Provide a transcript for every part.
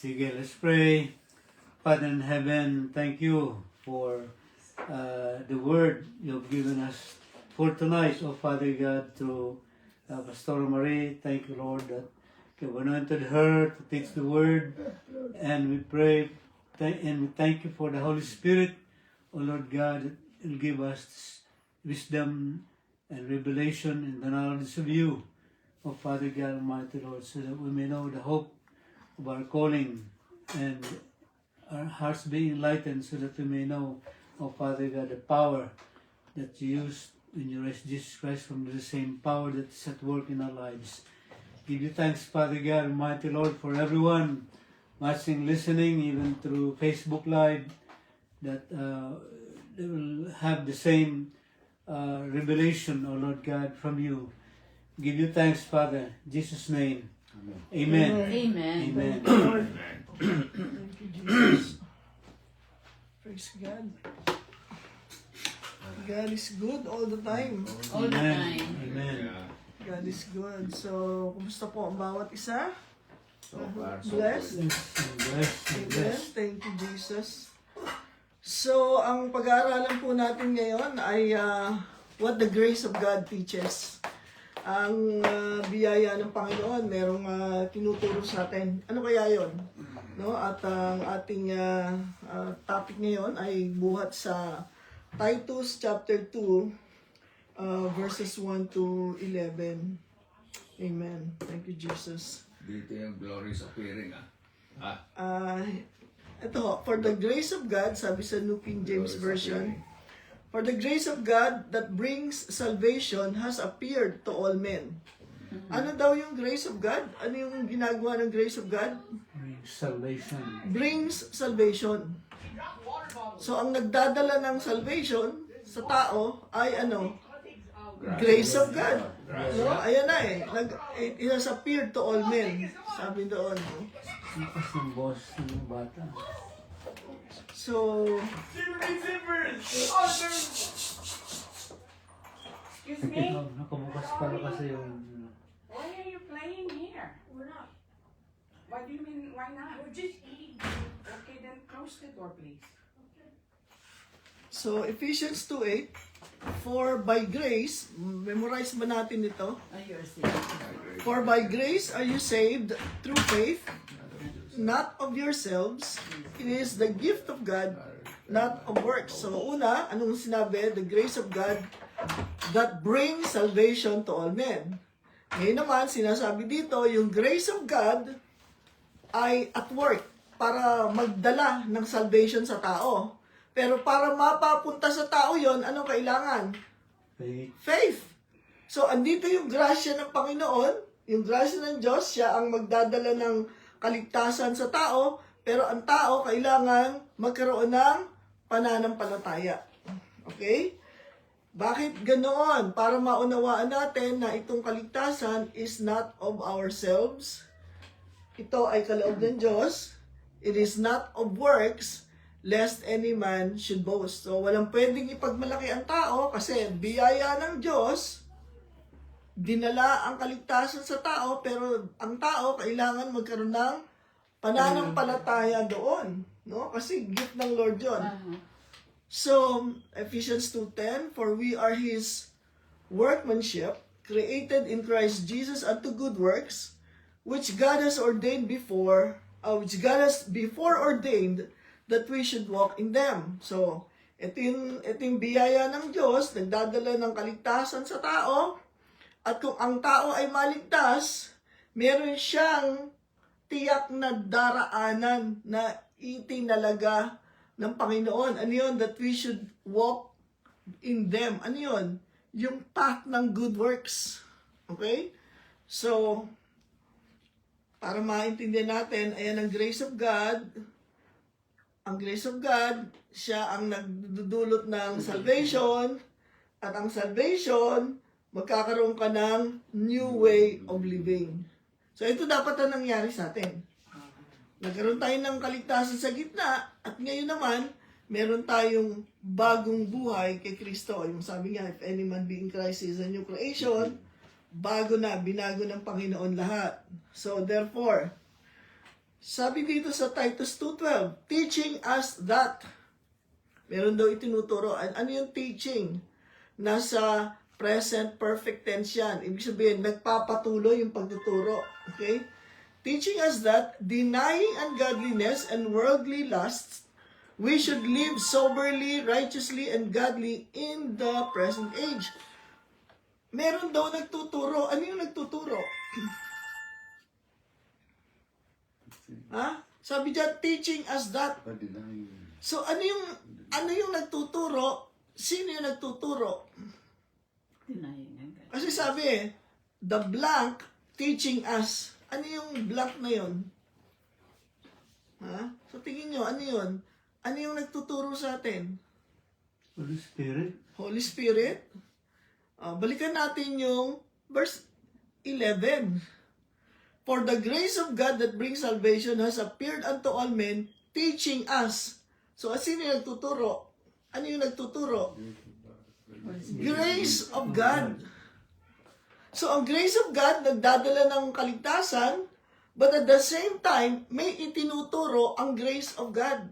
Sige, let's pray. Father in heaven, thank you for the word you've given us for tonight, oh Father God, through Pastor Marie. Thank you, Lord, that you've anointed her to teach the word. And we pray and we thank you for the Holy Spirit, oh Lord God, that will give us wisdom and revelation in the knowledge of you, oh Father God Almighty, Lord, so that we may know the hope of our calling and our hearts be enlightened so that we may know, oh Father God, the power that you used when you raised Jesus Christ from the same power that is at work in our lives. Give you thanks, Father God Almighty, Lord, for everyone watching, listening, even through Facebook Live, that they will have the same revelation, oh Lord God, from you. Give you thanks, Father, in Jesus' name. Amen. Amen. Amen. Lord. Thank you, Jesus. Praise God. God is good all the time. All the Amen. time. Amen. God is good. So, kumusta po ang bawat isa? So far, so Blessed. good. Bless. Amen. Thank you, Jesus. So, ang pag-aaralan po natin ngayon ay what the grace of God teaches. Ang biyaya ng Panginoon, merong tinuturo sa atin. Ano kaya yon? No? At ang ating topic ngayon ay buhat sa Titus chapter 2, verses 1 to 11. Amen. Thank you, Jesus. Dito yung glorious appearing, Ito, for the grace of God, sabi sa New King James Version, for the grace of God that brings salvation has appeared to all men. Ano daw yung grace of God? Ano yung ginagawa ng grace of God? Salvation. Brings salvation. So, ang nagdadala ng salvation sa tao ay ano? Grace of God. No? Ayan na eh. It has appeared to all men. Sabi doon. No? Sipas ng boss ng bata. So, Excuse me? Nakabukas pala kasi yung... Why are you playing here? We're not. What do you mean, why not? We're just eating. Okay, then close the door, please. so Ephesians 2:8, for by grace, memorize ba natin ito? For by grace are you saved through faith, not of yourselves. It is the gift of God, not of works. So una, anong sinabi? The grace of God that brings salvation to all men. Ngayon naman, sinasabi dito, yung grace of God ay at work para magdala ng salvation sa tao. Pero para mapapunta sa tao yon, anong kailangan? Faith. Faith. So, andito yung grasya ng Panginoon, yung grasya ng Diyos, siya ang magdadala ng kaligtasan sa tao, pero ang tao kailangan magkaroon ng pananampalataya. Okay? Bakit ganoon? Para maunawaan natin na itong kaligtasan is not of ourselves. Ito ay kaloob ng Diyos. It is not of works, lest any man should boast. So, walang pwedeng ipagmalaki ang tao kasi biyaya ng Diyos, dinala ang kaligtasan sa tao, pero ang tao kailangan magkaroon ng pananampalataya doon. No? Kasi gift ng Lord yun. So, Ephesians 2:10, for we are His workmanship, created in Christ Jesus unto good works, which God has ordained before ordained that we should walk in them. So, ito yung biyaya ng Diyos, nagdadala ng kaligtasan sa tao, at kung ang tao ay maligtas, meron siyang tiyak na daraanan na itinalaga ng Panginoon. Ano yun? That we should walk in them. Ano yun? Yung path ng good works. Okay? So, para maintindihan natin, ayan ang grace of God. Ang grace of God, siya ang nagdudulot ng salvation. At ang salvation, magkakaroon ka ng new way of living. So, ito dapat na nangyari sa atin. Nagkaroon tayo ng kaligtasan sa gitna, at ngayon naman, meron tayong bagong buhay kay Kristo. Yung sabi nga, if any man be in Christ is a new creation, bago na, binago ng Panginoon lahat. So, therefore, Sabi dito sa Titus 2:12, teaching us that. Meron daw itinuturo. Ano yung teaching? Nasa present perfect tense yan. Ibig sabihin, nagpapatuloy yung pagtuturo. Okay? Teaching us that, denying ungodliness and worldly lusts, we should live soberly, righteously, and godly in the present age. Meron daw nagtuturo. Ano yung nagtuturo? Ha? Sabi dyan, teaching us that. So, ano yung nagtuturo? Sino yung nagtuturo? Kasi sabi the blank teaching us. Ano yung blank na yun? Ha? So, tingin nyo, ano yun? Ano yung nagtuturo sa atin? Holy Spirit. Holy Spirit. Balikan natin yung verse 11. For the grace of God that brings salvation has appeared unto all men, teaching us. So, sino yung nagtuturo? Ano yung nagtuturo? Grace of God. So, ang grace of God, nagdadala ng kaligtasan, but at the same time, may itinuturo ang grace of God.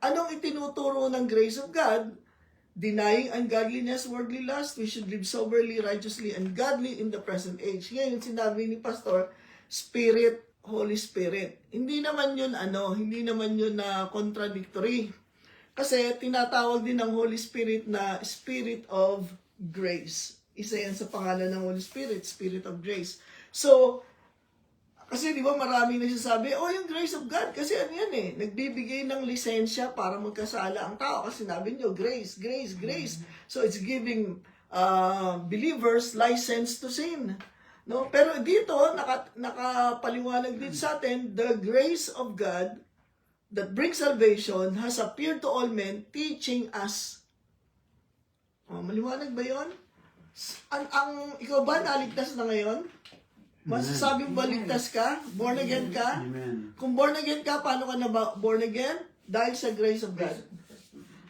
Anong itinuturo ng grace of God? Denying ungodliness, worldly lust, we should live soberly, righteously, and godly in the present age. Ngayon, sinabi ni Pastor, Spirit, Holy Spirit. Hindi naman yun na contradictory. Kasi tinatawag din ng Holy Spirit na Spirit of Grace. Isa yan sa pangalan ng Holy Spirit, Spirit of Grace. So, kasi di ba maraming nagsasabi, yung grace of God, kasi ano yan nagbibigay ng lisensya para magkasala ang tao. Kasi sinabi nyo, grace, grace, grace. So, it's giving believers license to sin. No? Pero dito, nakapaliwanag din sa atin, the grace of God that brings salvation has appeared to all men, teaching us. Maliwanag ba yun? Ikaw ba naligtas na ngayon? Masasabi mo ba ligtas ka? Born again ka? Amen. Kung born again ka, paano ka na ba born again? Dahil sa grace of God.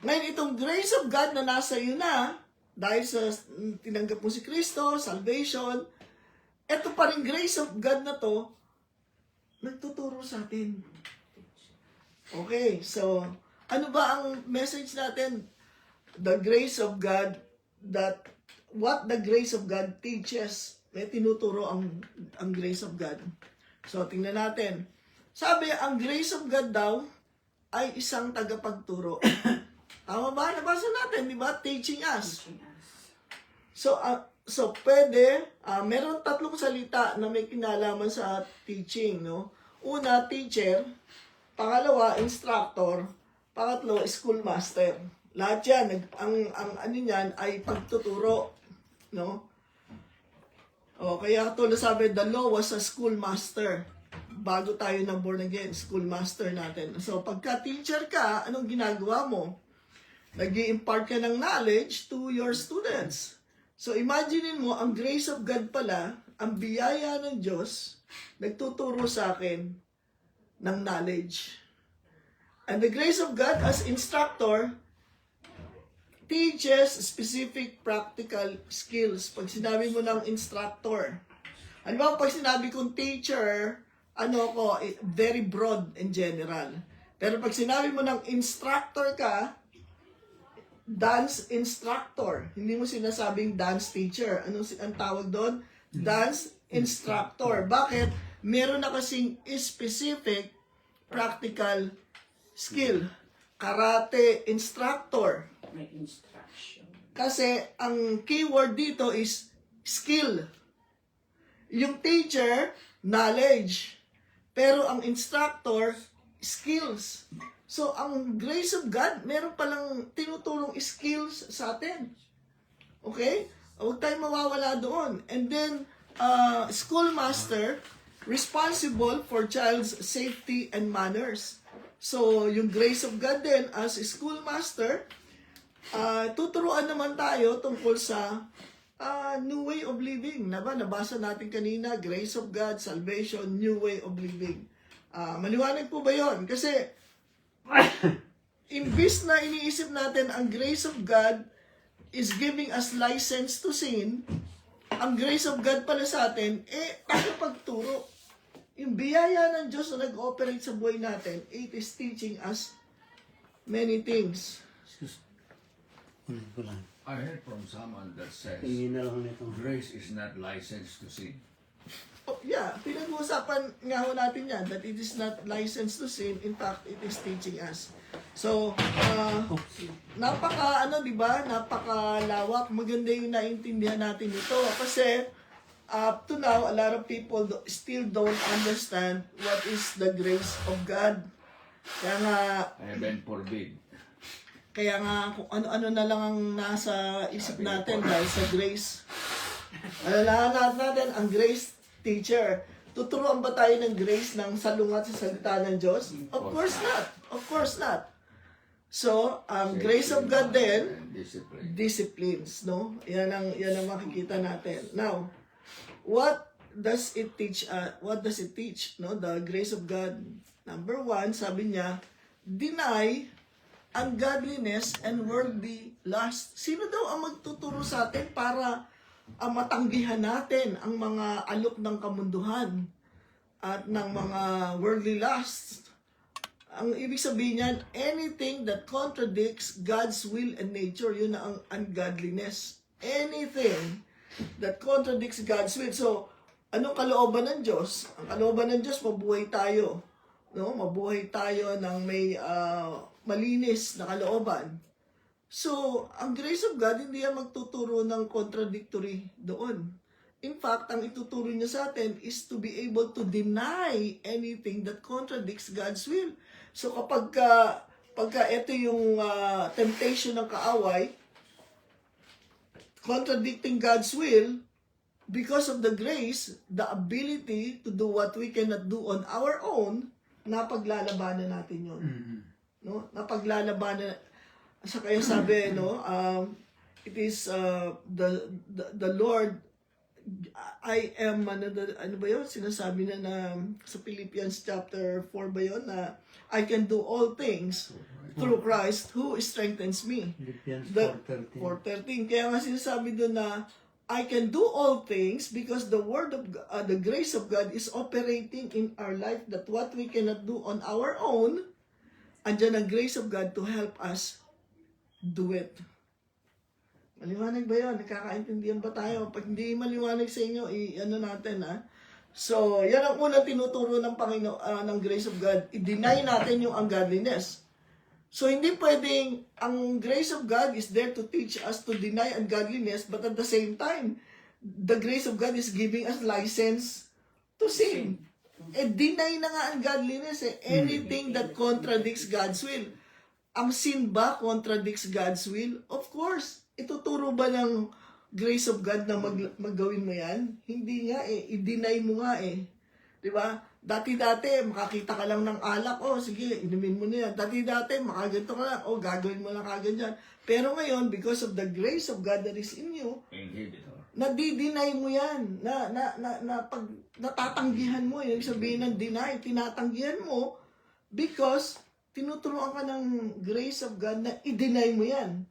Ngayon, itong grace of God na nasa iyo na, dahil sa tinanggap mo si Kristo, salvation, eto pa rin grace of God na to, nagtuturo sa atin. Okay, so, ano ba ang message natin? The grace of God, what the grace of God teaches. May tinuturo ang grace of God. So, tingnan natin. Sabi, ang grace of God daw ay isang tagapagturo. Tama ba? Nabasa natin, di ba? Teaching us. So pwede, meron tatlong salita na may kinalaman sa teaching, no? Una, teacher. Pangalawa, instructor. Pangatlo, schoolmaster. Lahat yan, ang ano niyan ay pagtuturo, no? Kaya tulad sabi, the law was a schoolmaster. Bago tayo ng born again, schoolmaster natin. So, pagka teacher ka, anong ginagawa mo? Nag-i-impart ka ng knowledge to your students. So, imagine mo, ang grace of God pala, ang biyaya ng Diyos, nagtuturo sa akin ng knowledge. And the grace of God as instructor teaches specific practical skills. Pag sinabi mo ng instructor, ano ba pag sinabi kong teacher, very broad in general. Pero pag sinabi mo ng instructor ka, dance instructor. Hindi mo sinasabing dance teacher. Ang tawag doon? Dance instructor. Bakit? Meron na kasing specific practical skill. Karate instructor. May instruction. Kasi ang keyword dito is skill. Yung teacher, knowledge. Pero ang instructor, skills. So, ang grace of God, meron palang tinutulong skills sa atin. Okay? Huwag tayong mawawala doon. And then, schoolmaster, responsible for child's safety and manners. So, yung grace of God din, as a schoolmaster, tuturuan naman tayo tungkol sa new way of living. Nabasa natin kanina, grace of God, salvation, new way of living. Maliwanag po ba yun? Kasi, imbis na iniisip natin ang grace of God is giving us license to sin, ang grace of God pala sa atin, tayo pagturo. yung biyaya ng Diyos na nag-operate sa buhay natin, it is teaching us many things. Excuse. Ulit ko lang. I heard from someone that says Tingin na lang nito. grace is not licensed to sin. Oh, yeah, pinag-uusapan nga ho natin yan, that it is not licensed to sin. In fact, it is teaching us. So, di ba? Napakalawak. Maganda yung naintindihan natin ito. Kasi, up to now, a lot of people still don't understand what is the grace of God. Kaya nga, Heaven forbid. kung ano-ano na lang ang nasa isip natin dahil sa grace. Alalahan natin ang grace teacher. Tuturuan ba tayo ng grace ng salungat sa salita ng Diyos? Of course not. Of course not. So, ang grace of God din, And discipline. disciplines, no? Yan ang makikita natin. Now, what does it teach? What does it teach? No, the grace of God. Number 1, sabi niya, deny ungodliness and worldly lust. Sino daw ang magtuturo sa atin para matanggihan natin ang mga alok ng kamunduhan at ng mga worldly lusts? Ang ibig sabihin niyan, anything that contradicts God's will and nature, yun na ang ungodliness. Anything that contradicts God's will. So, anong kalooban ng Diyos? Ang kalooban ng Diyos, mabuhay tayo. No? Mabuhay tayo ng may malinis na kalooban. So, ang grace of God, hindi yan magtuturo ng contradictory doon. In fact, ang ituturo niya sa atin is to be able to deny anything that contradicts God's will. So, pagka ito yung temptation ng kaaway, contradicting God's will, because of the grace, the ability to do what we cannot do on our own, napaglalabanan natin yun. No? Napaglalabanan. Sa kaya sabi, no, it is the Lord, I am, ano ba yun? Sinasabi na sa Philippians chapter 4 ba yun? Na I can do all things through Christ who strengthens me. Philippians 4:13. 4:13. Kaya nga sinasabi doon na I can do all things because the word of the grace of God is operating in our life, that what we cannot do on our own, andyan ang grace of God to help us do it. Maliwanag ba yun? Nakakaintindihan ba tayo? Pag hindi maliwanag sa inyo, ano natin, ha? So, yan ang unang tinuturo ng Panginoon, ng grace of God. I-deny natin yung ungodliness. So, hindi pwedeng, ang grace of God is there to teach us to deny ungodliness, but at the same time, the grace of God is giving us license to sin. Deny na nga ungodliness, anything that contradicts God's will. Ang sin ba contradicts God's will? Of course. Ituturo ba ng grace of God na maggawin mo yan? Hindi nga i-deny mo nga Diba? Dati-dati, makakita ka lang ng alak, sige, inumin mo na yan. Dati-dati, makaganto ka lang, gagawin mo lang kaganyan. Pero ngayon, because of the grace of God that is in you, Inhibitor. nadi-deny mo yan. Pag natatanggihan mo, yung sabihin ng deny, tinatanggihan mo because tinuturuan ka ng grace of God na i-deny mo yan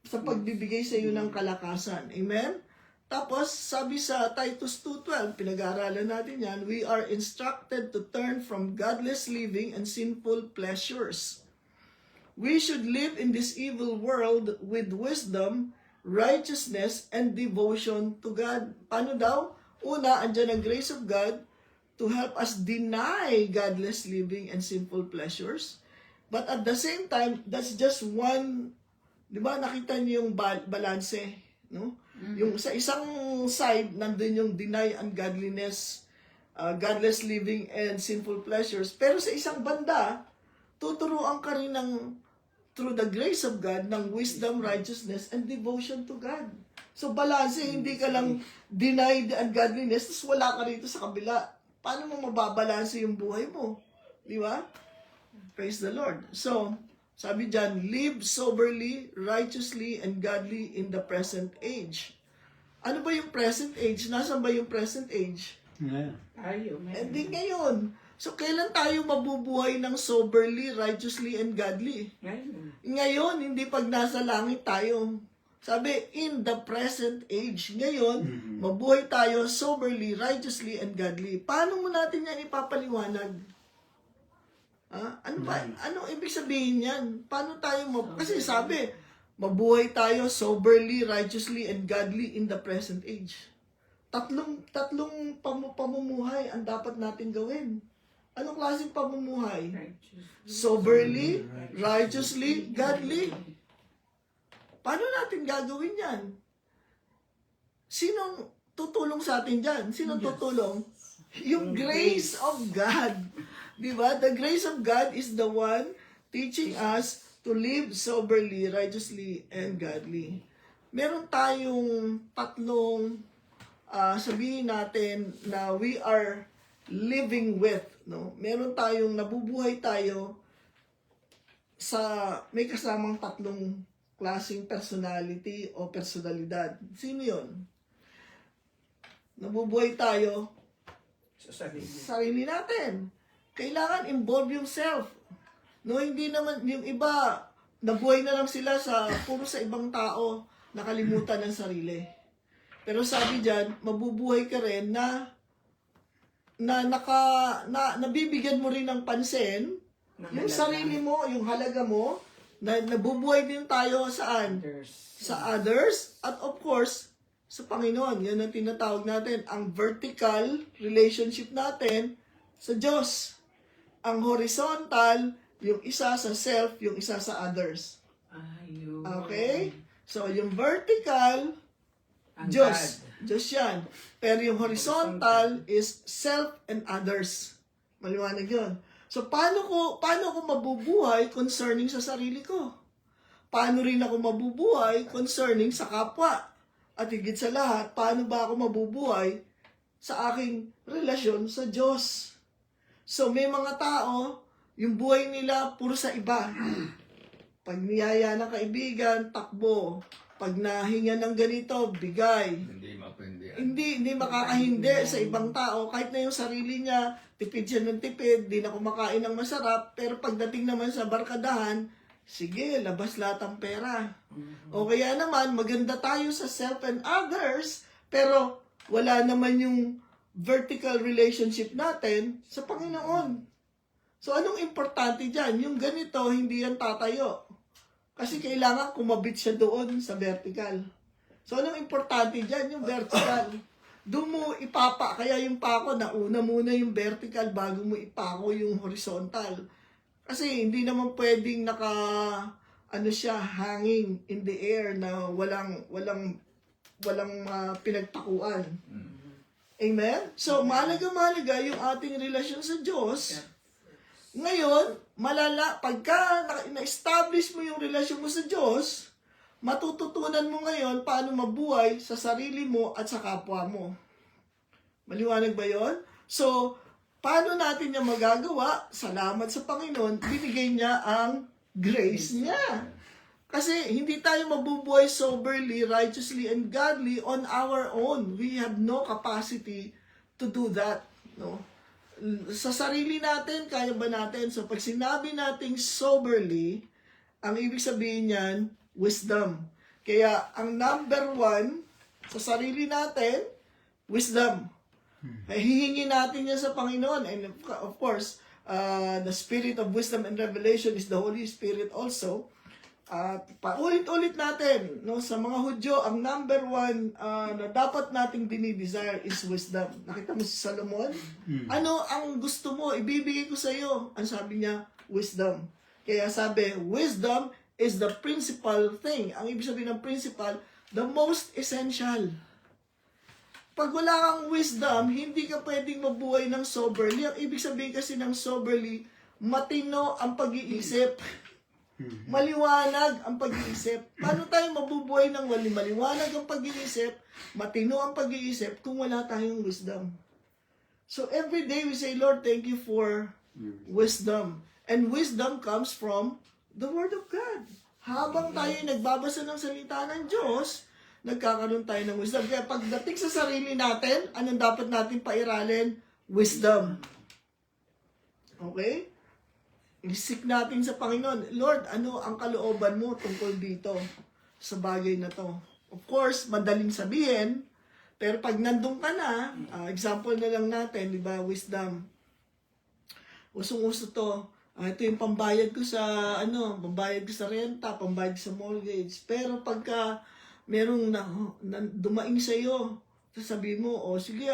sa pagbibigay sa iyo ng kalakasan. Amen? Tapos, sabi sa Titus 2:12, pinag-aaralan natin yan, we are instructed to turn from godless living and sinful pleasures. We should live in this evil world with wisdom, righteousness, and devotion to God. Paano daw? Una, andyan ang grace of God to help us deny godless living and sinful pleasures. But at the same time, that's just one. Di ba, nakita niyo yung balance, no? Yung sa isang side, nandun yung deny ungodliness, godless living, and sinful pleasures. Pero sa isang banda, tuturuan ka rin through the grace of God, ng wisdom, righteousness, and devotion to God. So, balance, hindi ka lang deny the ungodliness, tapos wala ka rito sa kabila. Paano mo mababalanse yung buhay mo? Di ba? Praise the Lord. So, sabi dyan, live soberly, righteously, and godly in the present age. Ano ba yung present age? Nasaan ba yung present age? Yeah. Tayo, man. Hindi ngayon. So, kailan tayo mabubuhay ng soberly, righteously, and godly? Ngayon. Ngayon, hindi pag nasa langit tayo. Sabi, in the present age. Ngayon, mabuhay tayo soberly, righteously, and godly. Paano mo natin yan ipapaliwanag? Ano ba? Anong ibig sabihin yan? Paano tayo kasi sabi, mabuhay tayo soberly, righteously, and godly in the present age. Tatlong pamumuhay ang dapat natin gawin. Anong klaseng pamumuhay? Soberly, righteously, godly. Paano natin gagawin yan? Sinong tutulong sa atin dyan? Sinong tutulong? Yung grace of God. Diba? The grace of God is the one teaching us to live soberly, righteously, and godly. Meron tayong tatlong sabihin natin na we are living with. No? Meron tayong nabubuhay tayo sa may kasamang tatlong klaseng personality o personalidad. Sino yun? Nabubuhay tayo sa sarili natin. Kailangan involve yung self. No, hindi naman, yung iba, nabuhay na lang sila puro sa ibang tao, nakalimutan ng sarili. Pero sabi dyan, mabubuhay ka rin na nabibigyan mo rin ng pansin, yung sarili mo, yung halaga mo, na nabubuhay din tayo saan? Sa others, at of course, sa Panginoon. Yan ang tinatawag natin, ang vertical relationship natin sa Diyos. Ang horizontal, yung isa sa self, yung isa sa others. Okay? So, yung vertical, Diyos. Diyos yan. Pero yung horizontal is self and others. Maliwanag yun. So, paano ko mabubuhay concerning sa sarili ko? Paano rin ako mabubuhay concerning sa kapwa? At higit sa lahat, paano ba ako mabubuhay sa aking relasyon sa Diyos? So, may mga tao, yung buhay nila puro sa iba. Pag niyaya ng kaibigan, takbo. Pag nahinga ng ganito, bigay. Hindi mapindi. Hindi makakahindi sa ibang tao. Kahit na yung sarili niya, tipid siya ng tipid, di na kumakain ng masarap. Pero pagdating naman sa barkadahan, sige, labas lahat ang pera. O kaya naman, maganda tayo sa self and others, pero wala naman yung vertical relationship natin sa Panginoon. So, anong importante dyan? Yung ganito, hindi yan tatayo. Kasi kailangan kumabit siya doon sa vertical. So, anong importante dyan? Yung vertical. Doon mo kaya yung pako, nauna muna yung vertical bago mo ipako yung horizontal. Kasi hindi naman pwedeng hanging in the air na walang pinagpakuan. Amen? So, mahalaga yung ating relasyon sa Diyos. Ngayon, pagka na-establish mo yung relasyon mo sa Diyos, matututunan mo ngayon paano mabuhay sa sarili mo at sa kapwa mo. Maliwanag ba yon? So, paano natin yung magagawa? Salamat sa Panginoon, binigay niya ang grace niya. Kasi hindi tayo mabubuhay soberly, righteously, and godly on our own. We have no capacity to do that. No? Sa sarili natin, kaya ba natin? So, pag sinabi nating soberly, ang ibig sabihin niyan, wisdom. Kaya, ang number one sa sarili natin, wisdom. Hihingi natin yan sa Panginoon. And of course, the spirit of wisdom and revelation is the Holy Spirit also. Paulit-ulit natin, no, sa mga Hudyo, ang number one na dapat nating dinidesire is wisdom. Nakita mo si Solomon? Ano ang gusto mo? Ibibigay ko sa iyo. Ang sabi niya, wisdom. Kaya sabi, wisdom is the principal thing. Ang ibig sabihin ng principal, the most essential. Pag wala kang wisdom, hindi ka pwedeng mabuhay ng soberly. Ang ibig sabihin kasi ng soberly, matino ang pag-iisip. Maliwanag ang pag-iisip. Paano tayo mabubuhay ng maliwanag ang pag-iisip, matino ang pag-iisip kung wala tayong wisdom? So every day we say, Lord, thank you for wisdom. And wisdom comes from the Word of God. Habang tayo nagbabasa ng salita ng Diyos, nagkakaroon tayo ng wisdom. Kaya pagdating sa sarili natin, anong dapat natin pairalin? Wisdom. Okay? Isik natin sa Panginoon, Lord, ano ang kalooban mo tungkol dito? sa bagay na to. Of course, madaling sabihin, pero pag nandun ka na, example na lang natin, di ba, wisdom. Usong-uso to. Ito yung pambayad ko sa, pambayad ko sa renta, pambayad ko sa mortgage. Pero pagka merong dumaing sa'yo, sasabihin mo, sige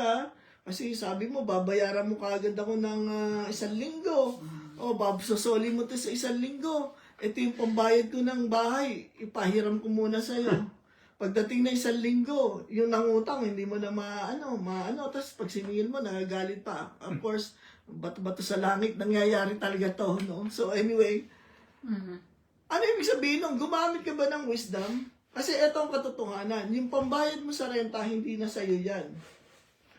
kasi sabi mo, babayaran mo kaagad ako ng 1 linggo. Babsosoli mo to sa 1 linggo. Ito yung pambayad ko ng bahay, ipahiram ko muna sa'yo. Pagdating na 1 linggo, yung nangutang, hindi mo na maano, tapos pag siningil mo, nagagalit pa. Of course, bato-bato sa langit, nangyayari talaga to, no? So anyway, ano ibig sabihin nung gumamit ka ba ng wisdom? Kasi ito ang katotohanan, yung pambayad mo sa renta, hindi na sa'yo yan.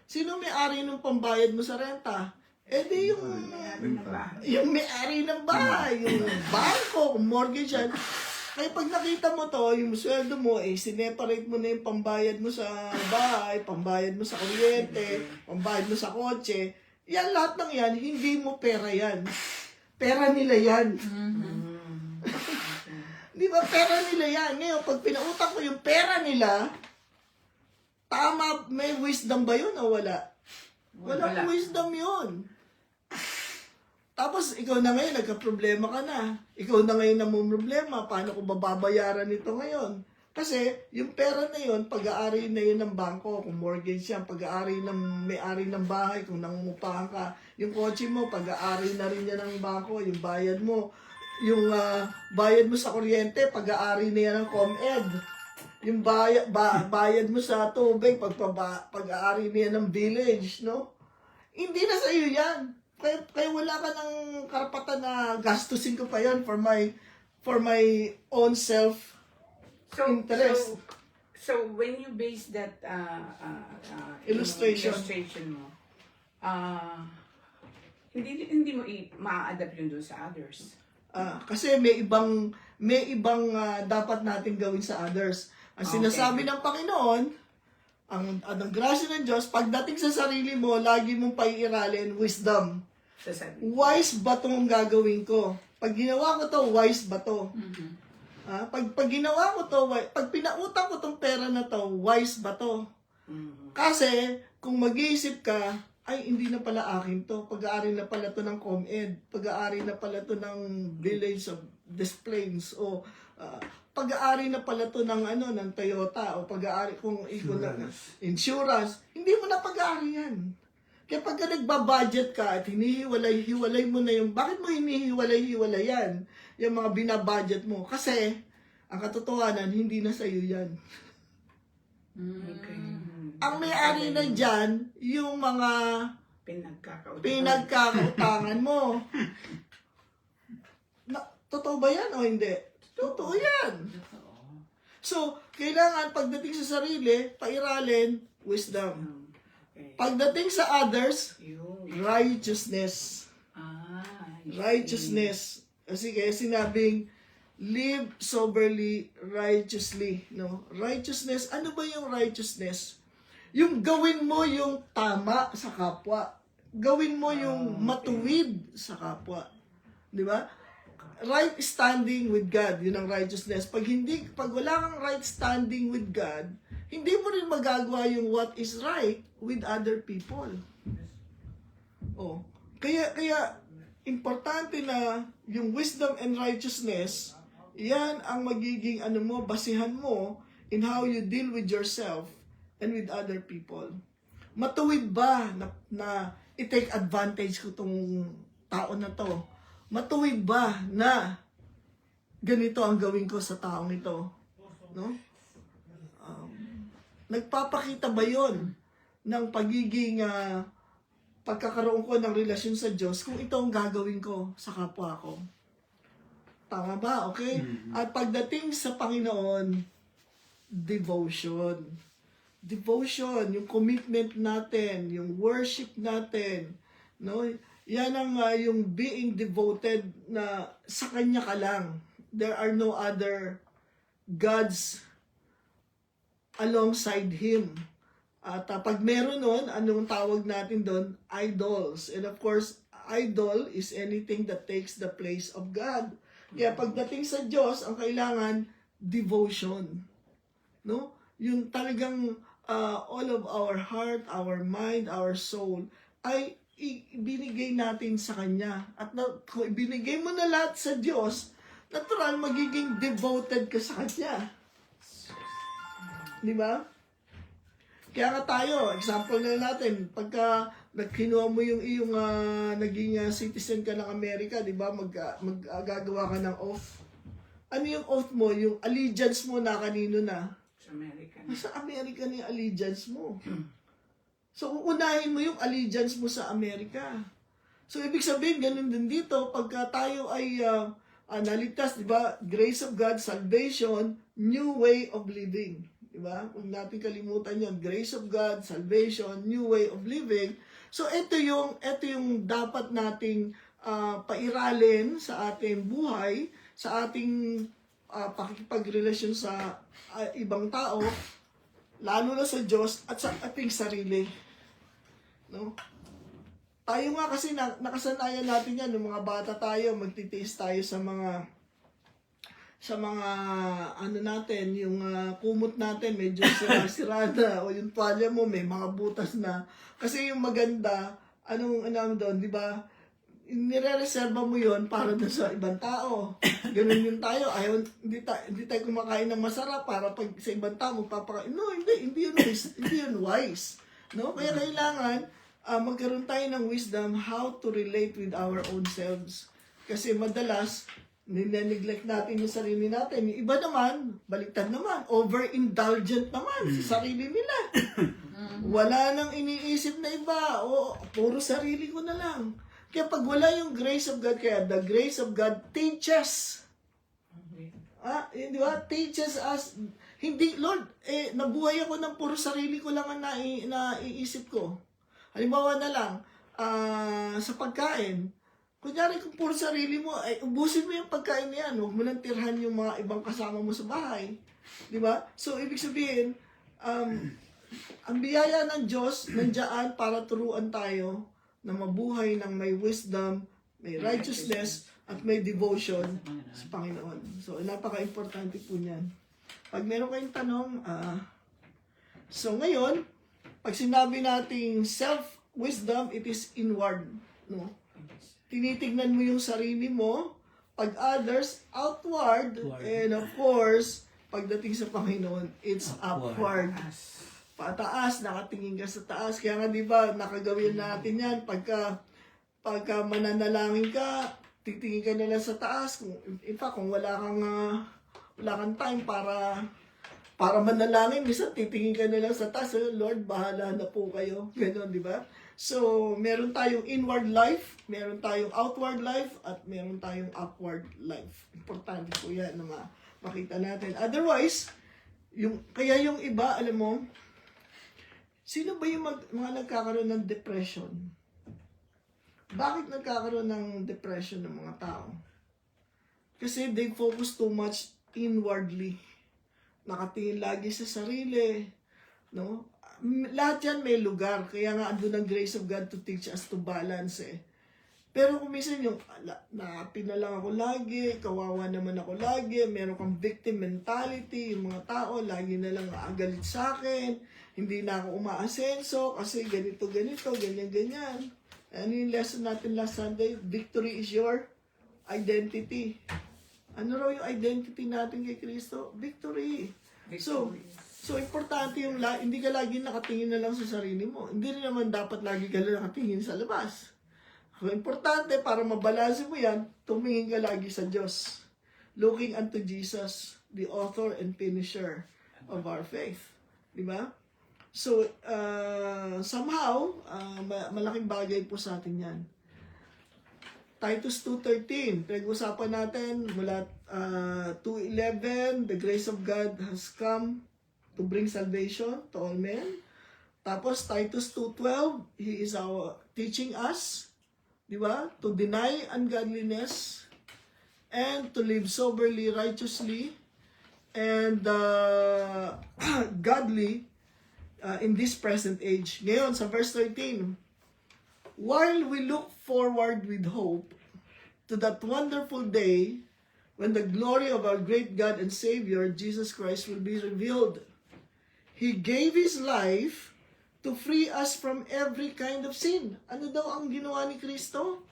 Sino may-ari ng pambayad mo sa renta? Di yung may-ari ng bahay, yung bangko, mortgage yan. Kaya pag nakita mo to, yung sweldo mo, sineparate mo na yung pambayad mo sa bahay, pambayad mo sa kuryente, pambayad mo sa kotse, yan, lahat ng yan, hindi mo pera yan. Pera nila yan. Di ba? Pera nila yan. Ngayon, pag pinautang ko yung pera nila, tama, may wisdom ba yun o wala? Walang wisdom yun. Tapos, ikaw na ngayon, nagka-problema ka na. Ikaw na ngayon namumroblema. Paano ko bababayaran ito ngayon? Kasi, yung pera na yun, pag-aari na yun ng bangko. Kung mortgage yan, pag-aari ng may-ari ng bahay, kung nangungupahan ka. Yung kotse mo, pag-aari na rin yan ng bangko. Yung bayad mo. Yung bayad mo sa kuryente, pag-aari na yan ng ComEd. Yung bayad mo sa tubig, pag-aari na yan ng village, no? Hindi na sa'yo yan. Kaya wala ka ng karapatan na gastusin ko pa yan for my own self interest. So when you base that Illustration mo, hindi mo ma-adapt yun doon sa others. Kasi may ibang dapat natin gawin sa others. Ang sinasabi ng Panginoon, ang grasya ng Diyos, pagdating sa sarili mo, lagi mong paiiralin wisdom. Wise ba itong gagawin ko? Pag ginawa ko to, wise ba to? Pag ginawa ko to, pag pinautang ko tong pera na to, wise ba to? Kasi, kung mag-iisip ka, ay, hindi na pala akin to. Pag-aari na pala to ng ComEd. Pag-aari na pala to ng Village of Des Plaines. O pag-aari na pala to ng ng Toyota. O pag-aari kung insurance. Hindi mo na pag-aari yan. Kaya pagka nagbabudget ka at hinihiwalay mo na yung, bakit mo hinihiwalay yan? Yung mga binabudget mo. Kasi, ang katotohanan, hindi na sa'yo yan. Okay. Ang may-ari na dyan, yung mga pinagkakautangan mo. Totoo ba yan o hindi? Totoo yan. So, kailangan pagdating sa sarili, pairalin, wisdom. Pagdating sa others, righteousness. Righteousness. Kasi kaya sinabing, live soberly, righteously. No? Righteousness, ano ba yung righteousness? Yung gawin mo yung tama sa kapwa. Gawin mo yung matuwid sa kapwa. Di ba? Right standing with God, yun ang righteousness. Pag wala kang right standing with God, hindi mo rin magagawa yung what is right with other people. Kaya importante na yung wisdom and righteousness, yan ang magiging basihan mo in how you deal with yourself and with other people. Matuwid ba na i-take advantage ko tong tao na to? Matuwid ba na ganito ang gawin ko sa taong ito? No? Nagpapakita ba yon ng pagiging pagkakaroon ko ng relasyon sa Diyos kung ito ang gagawin ko sa kapwa ko? Tama ba? Okay? At pagdating sa Panginoon, devotion. Devotion, yung commitment natin, yung worship natin, no? Yan ang yung being devoted na sa Kanya ka lang. There are no other gods alongside Him. At pag meron nun, anong tawag natin doon? Idols. And of course, idol is anything that takes the place of God. Kaya pagdating sa Diyos, ang kailangan devotion. No? Yung talagang all of our heart, our mind, our soul ay ibinigay natin sa Kanya. At kung ibinigay mo na lahat sa Diyos, natural magiging devoted ka sa Kanya. Di ba? Kaya nga tayo, example na natin, pagka nagkinuha mo yung iyong naging citizen ka ng Amerika, di ba, gagawa ka ng oath. Ano yung oath mo? Yung allegiance mo na kanino na? Sa American. Sa Amerika na yung allegiance mo. So, uunahin mo yung allegiance mo sa Amerika. So, ibig sabihin, ganun din dito, pagka tayo ay naligtas, di ba, grace of God, salvation, new way of living. Diba? Huwag natin kalimutan yun. Grace of God, salvation, new way of living. So, ito yung dapat nating pairalin sa ating buhay, sa ating pakikipagrelasyon sa ibang tao, lalo na sa Diyos at sa ating sarili. No? Tayo nga kasi nakasanayan natin yan, nung mga bata tayo, magtitiis tayo sa mga ano natin, yung kumot natin medyo sira-sira o yung tuwalya mo may mga butas na. Kasi yung maganda, anong doon, di ba? Nire-reserva mo yon para doon sa ibang tao. Ganun yung tayo. Ayaw, hindi tayo kumakain ng masarap para pag sa ibang tao magpapakain. No, hindi yun wise. No? Kaya kailangan magkaroon tayo ng wisdom how to relate with our own selves. Kasi madalas, nineglect natin yung sarili natin. Yung iba naman, baliktad naman, overindulgent naman sa sarili nila. Wala nang iniisip na iba. O, puro sarili ko na lang. Kaya pag wala yung grace of God, kaya the grace of God teaches. Di ba? Teaches us. Hindi, Lord, nabuhay ako ng puro sarili ko lang ang naiisip ko. Halimbawa na lang, sa pagkain, kunyari kung puro sarili mo, ubusin mo yung pagkain na yan. Huwag mo lang tirhan yung mga ibang kasama mo sa bahay. Di ba? So, ibig sabihin, ang biyaya ng Diyos nandiyan para turuan tayo na mabuhay ng may wisdom, may righteousness, at may devotion sa Panginoon. So, napaka-importante po niyan. Pag meron kayong tanong, so ngayon, pag sinabi nating self-wisdom, it is inward. No? Tinitignan mo yung sarili mo, pag others, outward, and of course, pagdating sa Panginoon, it's upward. Pataas, nakatingin ka sa taas. Kaya nga, di ba, nakagawin natin yan. Pagka mananalangin ka, titingin ka na lang sa taas. In fact, kung wala kang time para manalangin, minsan titingin ka na lang sa taas. Lord, bahala na po kayo. Ganon, di ba? So, meron tayong inward life, meron tayong outward life, at meron tayong upward life. Importante po yan na makita natin. Otherwise, kaya yung iba, alam mo, sino ba yung mga nagkakaroon ng depression? Bakit nagkakaroon ng depression ng mga tao? Kasi they focus too much inwardly. Nakatingin lagi sa sarili. No? Lahat yan may lugar. Kaya nga andun ang grace of God to teach us to balance Pero kung minsan yung na-happy na lang ako lagi, kawawa naman ako lagi, meron kang victim mentality, yung mga tao lagi na lang aagalit sa akin, hindi na ako umaasenso kasi ganito, ganyan. Ano yung lesson natin last Sunday? Victory is your identity. Ano raw yung identity natin kay Kristo? Victory. So importante yung hindi ka lagi nakatingin na lang sa sarili mo. Hindi rin naman dapat lagi ka lang nakatingin sa labas. So, importante para mabalanse mo yan, tumingin ka lagi sa Diyos. Looking unto Jesus, the author and finisher of our faith. Diba? So, somehow, malaking bagay po sa atin yan. Titus 2:13, pinag-usapan natin mula 2:11, the grace of God has come to bring salvation to all men. Tapos, Titus 2:12, he is teaching us, di ba? To deny ungodliness and to live soberly, righteously, and godly in this present age. Ngayon, sa verse 13, while we look forward with hope to that wonderful day when the glory of our great God and Savior, Jesus Christ, will be revealed. He gave His life to free us from every kind of sin. Ano daw ang ginawa ni Kristo?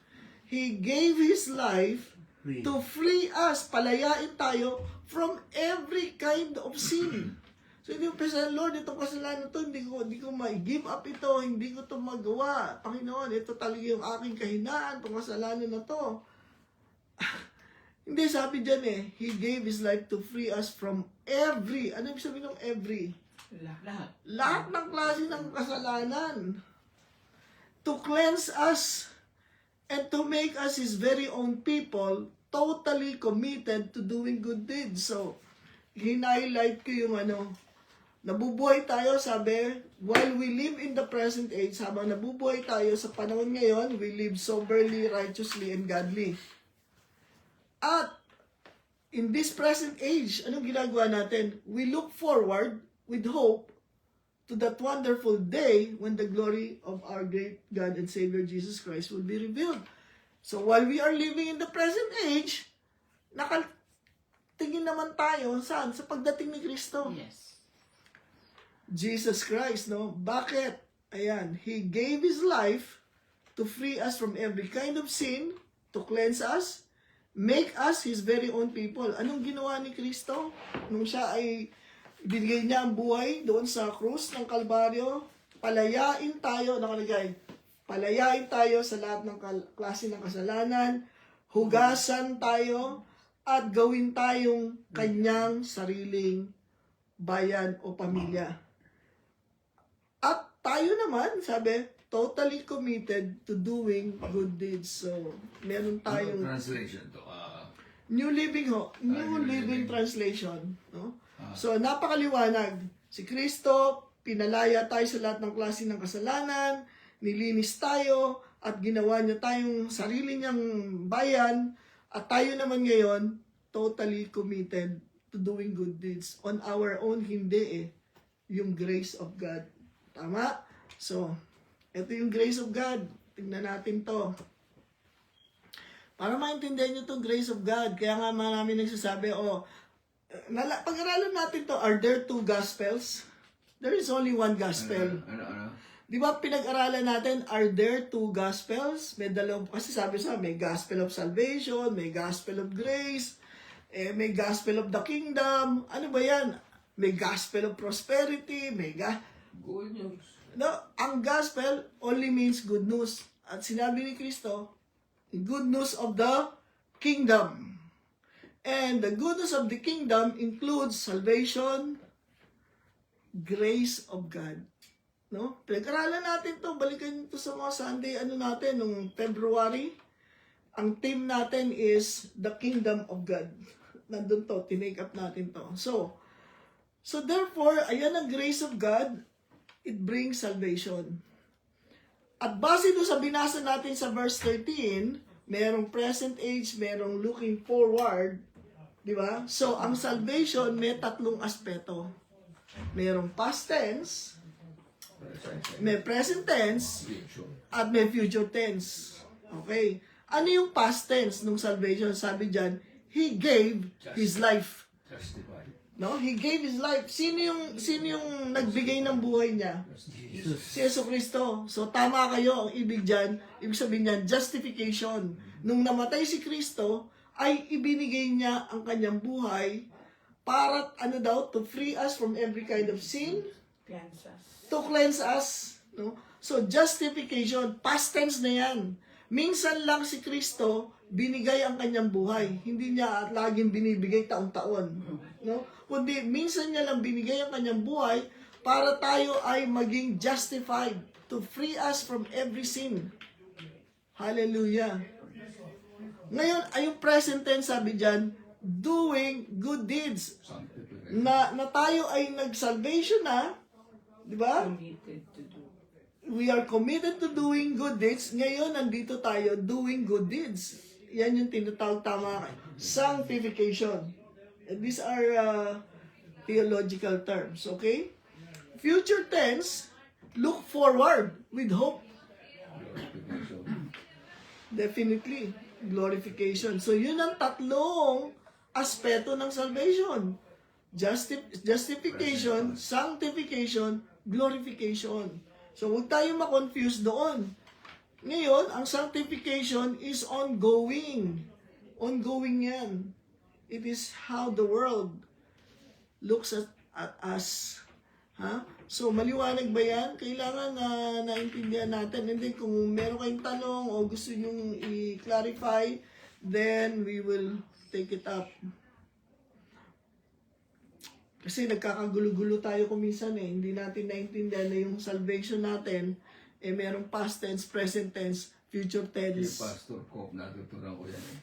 He gave His life to free us, palayain tayo from every kind of sin. So hindi mo pesa, Lord, itong kasalanan to, hindi ko ma-give up ito, hindi ko to magawa. Panginoon, ito talaga yung aking kahinaan, itong kasalanan na to. Hindi, sabi dyan He gave His life to free us from every, ano ibig sabihin ng every? Lahat. Lahat ng klase ng kasalanan. To cleanse us and to make us His very own people, totally committed to doing good deeds. So, hinighlight ko yung nabubuhay tayo, sabi, while we live in the present age, habang nabubuhay tayo sa panahon ngayon, we live soberly, righteously, and godly. At, in this present age, anong ginagawa natin? We look forward with hope to that wonderful day when the glory of our great God and Savior Jesus Christ will be revealed. So while we are living in the present age, nakatingin naman tayo saan? Sa pagdating ni Kristo. Yes. Jesus Christ, no? Bakit? Ayan, He gave His life to free us from every kind of sin, to cleanse us, make us His very own people. Anong ginawa ni Kristo? Nung siya ay binigay niya ang buhay doon sa krus ng Kalbaryo, palayain tayo, nakalagay, palayain tayo sa lahat ng klase ng kasalanan, hugasan tayo, at gawin tayong kanyang sariling bayan o pamilya. At tayo naman, sabi, totally committed to doing good deeds. So, meron tayong Translation to. New Living New Living. Translation, no? So, napakaliwanag. Si Kristo, pinalaya tayo sa lahat ng klase ng kasalanan, nilinis tayo, at ginawa niya tayong sarili niyang bayan, at tayo naman ngayon, totally committed to doing good deeds. On our own, hindi yung grace of God. Tama? So, ito yung grace of God. Tingnan natin to. Para maintindihan nyo itong grace of God, kaya nga marami nagsasabi, pag-aralan natin to, are there two gospels? There is only one gospel. Ano? Di ba pinag-aralan natin, are there two gospels? May dalawang, kasi sabi may gospel of salvation, may gospel of grace, may gospel of the kingdom. Ano ba yan? May gospel of prosperity, Good news. No, ang gospel only means good news. At sinabi ni Kristo, good news of the kingdom. And the goodness of the kingdom includes salvation, grace of God. No? Pinag-aralan natin to, balikan to sa mga Sunday, nung February. Ang theme natin is the kingdom of God. Nandun to, tinake up natin to. So therefore, ayan ang grace of God, it brings salvation. At base doon sa binasa natin sa verse 13, merong present age, merong looking forward, di ba? So, ang salvation may tatlong aspeto. Merong past tense, may present tense, Future. at may future tense. Okay? Ano yung past tense ng salvation? Sabi dyan, He gave His life. Justified. No? He gave His life. Sino yung nagbigay ng buhay niya? Si Yesu Cristo. So, tama kayo. Ang ibig sabihin niyan, justification. Nung namatay si Kristo, ay ibinigay niya ang kanyang buhay para, to free us from every kind of sin, Cleanse us. to cleanse us. No? So, justification, past tense na yan. Minsan lang si Kristo, binigay ang kanyang buhay. Hindi niya laging binibigay taon-taon. No? Kundi, minsan niya lang binigay ang kanyang buhay para tayo ay maging justified to free us from every sin. Hallelujah. Ngayon, ay yung present tense, sabi dyan, doing good deeds. Sanctified. Na tayo ay nag-salvation na, di ba? Committed to do. We are committed to doing good deeds. Ngayon, nandito tayo doing good deeds. Yan yung tinatawag tama, sanctification. And these are theological terms, okay? Future tense, look forward with hope. Glorification. Definitely, glorification. So, yun ang tatlong aspeto ng salvation. Justification, sanctification, glorification. So, huwag tayo ma-confuse doon. Ngayon, ang sanctification is ongoing. Ongoing yan. It is how the world looks at us. Ha? So, maliwanag ba yan? Kailangan na naintindihan natin. And then, kung meron kayong tanong o gusto nyong i-clarify, then we will take it up. Kasi nagkakagulo-gulo tayo kuminsan eh. Hindi natin naintindihan na yung salvation natin, eh merong past tense, present tense, future Yung tense. Pastor Cobb, natutunan ko yan eh.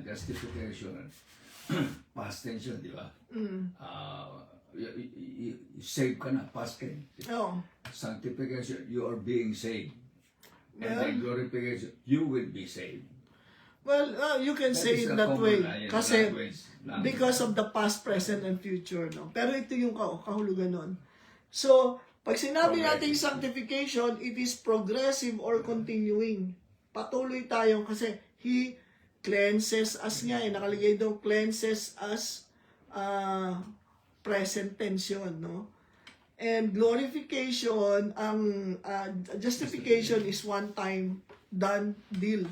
Justification, past tense yun, di ba? Save ka na, past tense. Oo. Sanctification, you are being saved. And Well, then glorification, you will be saved. Well, you can That say is it a that common, way. Kasi, language. because of the past, present, and future. No? Pero ito yung kahulugan nun. So, pag sinabi natin sanctification, it is progressive or continuing. Patuloy tayo kasi He cleanses us nga. Nakalagay daw, cleanses us, present tense yun, no? And glorification, justification is one time done deal.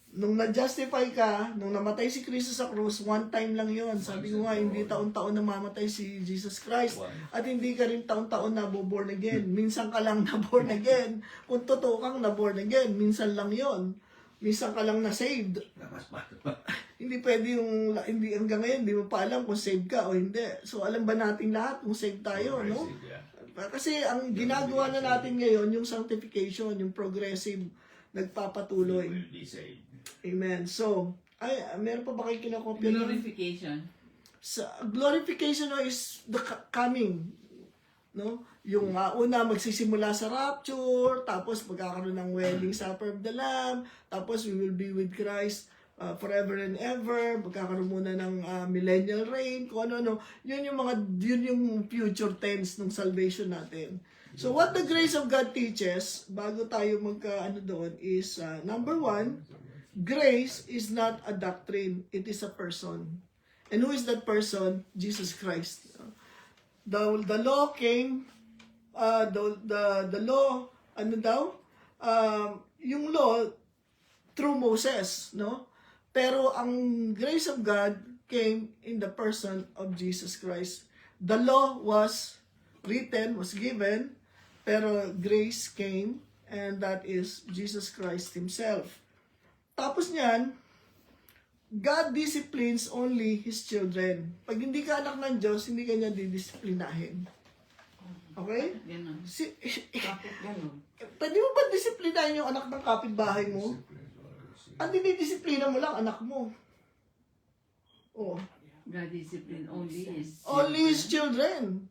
Nung na-justify ka, nung namatay si Kristo sa krus, one time lang yon. Sabi ko nga, hindi taon-taon namamatay si Jesus Christ. At hindi ka rin taon-taon na born again. Minsan ka lang na born again. Kung totoo kang na born again, minsan lang yon. Minsan ka lang na saved. Hindi pwede hindi hanggang ngayon, hindi mo pa alam kung saved ka o hindi. So, alam ba natin lahat kung saved tayo, no? Kasi ang ginagawa na natin ngayon, yung sanctification, yung progressive, nagpapatuloy. You will be saved. Amen. So, meron pa ba kayo kinakopya? Glorification. Glorification is the coming. No? Yung una magsisimula sa rapture, tapos magkakaroon ng wedding supper of the Lamb, tapos we will be with Christ forever and ever, magkakaroon muna ng millennial reign, kung ano-ano. Yun yung future tense ng salvation natin. So what the grace of God teaches, bago tayo doon, is number one, grace is not a doctrine, it is a person. And who is that person? Jesus Christ. The law came, the law, yung law through Moses, no? Pero ang grace of God came in the person of Jesus Christ. The law was written, was given, pero grace came, and that is Jesus Christ Himself. Tapos niyan, God disciplines only His children. Pag hindi ka anak ng Diyos, hindi ka niya didisiplinahin. Okay? Ganun. Bakit ganun? Pwede mo ba disiplinahin yung anak ng kapitbahay mo? Ang dinidisiplina mo lang, anak mo. Oh. God discipline only His Only His children.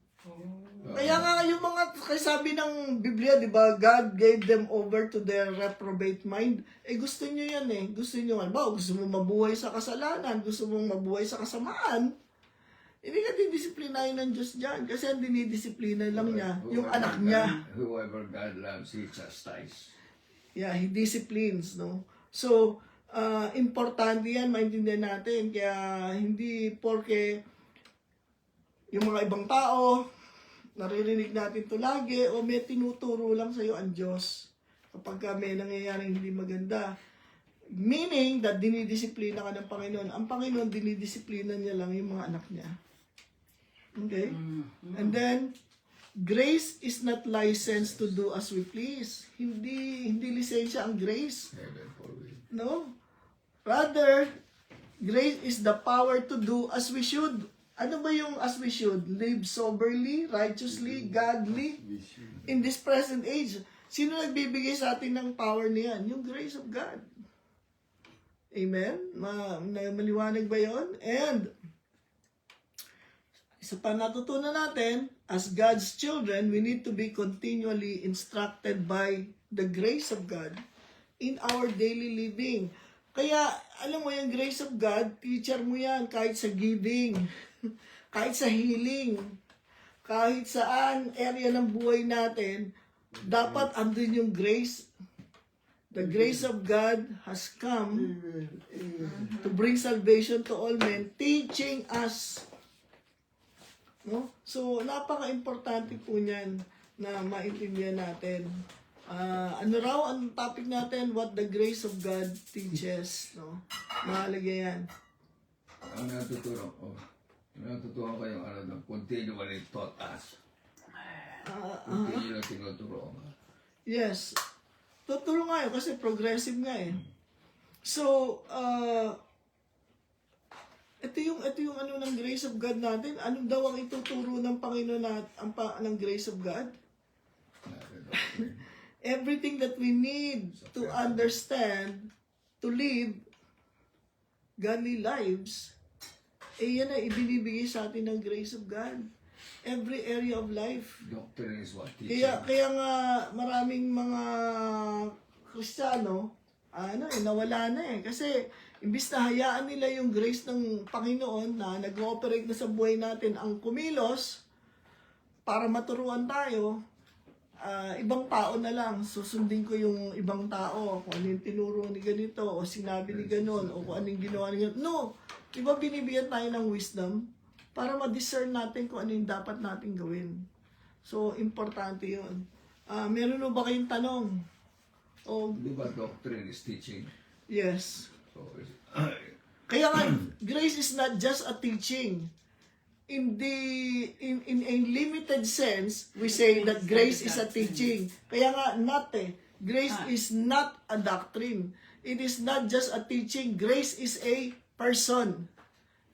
Kaya nga yung kaya sabi ng Biblia, di ba, God gave them over to their reprobate mind. Gusto nyo yan eh. Gusto nyo, gusto mo mabuhay sa kasalanan, gusto mong mabuhay sa kasamaan. Hindi ka didisiplinahin ng Diyos dyan. Kasi ang dinidisiplina lang niya, yung anak niya. Whoever God loves, He chastises. Yeah, He disciplines, no? So, importante yan, maintindihan natin. Kaya hindi porke yung mga ibang tao, naririnig natin to lagi, o may tinuturo lang sa'yo ang Diyos kapag may nangyayaring hindi maganda. Meaning that dinidisiplina ka ng Panginoon. Ang Panginoon, dinidisiplina niya lang yung mga anak niya. Okay? And then, grace is not licensed to do as we please. Hindi lisensya ang grace. Heaven forbid. No? Rather, grace is the power to do as we should. Ano ba yung as we should? Live soberly, righteously, godly in this present age. Sino nagbibigay sa atin ng power niyan? Yung grace of God. Amen? Maliwanag ba yun? And, isa pa natutunan natin, as God's children, we need to be continually instructed by the grace of God in our daily living. Kaya, alam mo yung grace of God, teacher mo yan kahit sa giving, kahit sa healing, kahit saan area ng buhay natin, dapat andun yung grace. The grace of God has come to bring salvation to all men, teaching us. No? So, napaka-importante po niyan na maintindihan natin. Ano raw ang topic natin? What the grace of God teaches. No? Mahalaga yan. Ang natutunan ko yung continually taught us. Continually tinuturo. Yes. Tuturo nga yun kasi progressive nga eh. So, ito yung ano ng grace of God natin. Ano daw ang ituturo ng Panginoon ng grace of God? Everything that we need to understand, to live godly lives, yan ay ibinibigay sa atin ng grace of God. Every area of life. Doctrine is what teaching. Kaya nga maraming mga Kristiyano, nawala na eh. Kasi imbis na hayaan nila yung grace ng Panginoon na nag-ooperate na sa buhay natin ang kumilos para maturuan tayo, ibang tao na lang. Susundin ko yung ibang tao, kung ano yung tinuro ni ganito, o sinabi ni ganon, o kung ano yung ginawa ni ganon. No! Diba binibigyan tayo ng wisdom para ma-discern natin kung ano yung dapat natin gawin. So, importante yun. Meron mo ba kayong tanong? O, Di ba doctrine is teaching? yes. So, Kaya nga, grace is not just a teaching. In a limited sense, we say that grace is a teaching. Kaya nga, not eh. Grace is not a doctrine. It is not just a teaching. Grace is a person.